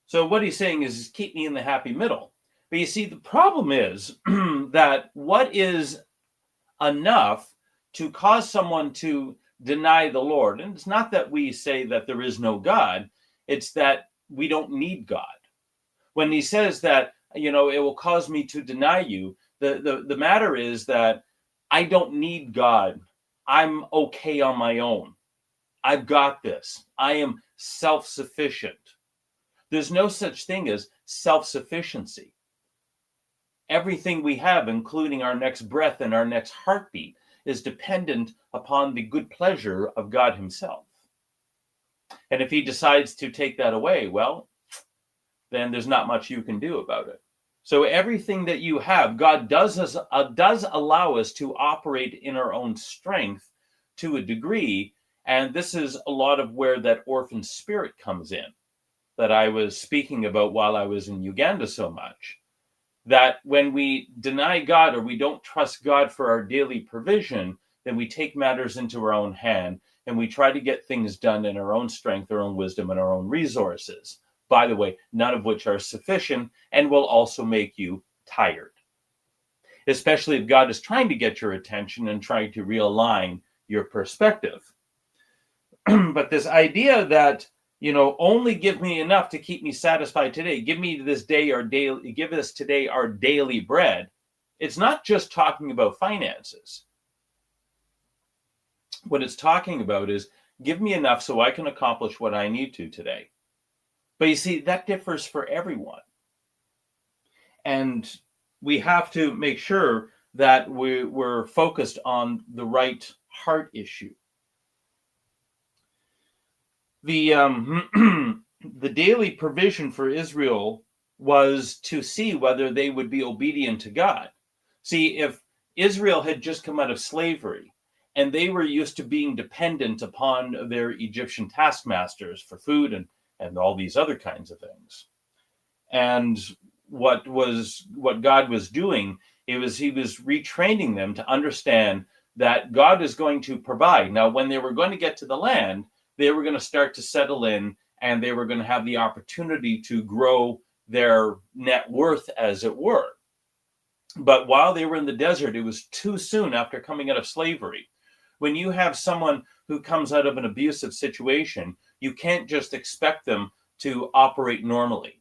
So what he's saying is keep me in the happy middle. But you see, the problem is that what is enough to cause someone to deny the Lord, and it's not that we say that there is no God, it's that we don't need God. When he says that, it will cause me to deny you, the matter is that I don't need God. I'm okay on my own. I've got this. I am self-sufficient. There's no such thing as self-sufficiency. Everything we have, including our next breath and our next heartbeat, is dependent upon the good pleasure of God himself. And if he decides to take that away, well, then there's not much you can do about it. So everything that you have, God does allow us to operate in our own strength to a degree. And this is a lot of where that orphan spirit comes in that I was speaking about while I was in Uganda so much. That when we deny God or we don't trust God for our daily provision, then we take matters into our own hand and we try to get things done in our own strength, our own wisdom, and our own resources. By the way, none of which are sufficient and will also make you tired, especially if God is trying to get your attention and trying to realign your perspective. But this idea that, only give me enough to keep me satisfied today, give us today our daily bread. It's not just talking about finances. What it's talking about is give me enough so I can accomplish what I need to today. But you see, that differs for everyone. And we have to make sure that we're focused on the right heart issue. The the daily provision for Israel was to see whether they would be obedient to God. See, if Israel had just come out of slavery and they were used to being dependent upon their Egyptian taskmasters for food and all these other kinds of things. And what God was doing, he was retraining them to understand that God is going to provide. Now, when they were going to get to the land, they were going to start to settle in and they were going to have the opportunity to grow their net worth, as it were. But while they were in the desert, it was too soon after coming out of slavery. When you have someone who comes out of an abusive situation, you can't just expect them to operate normally.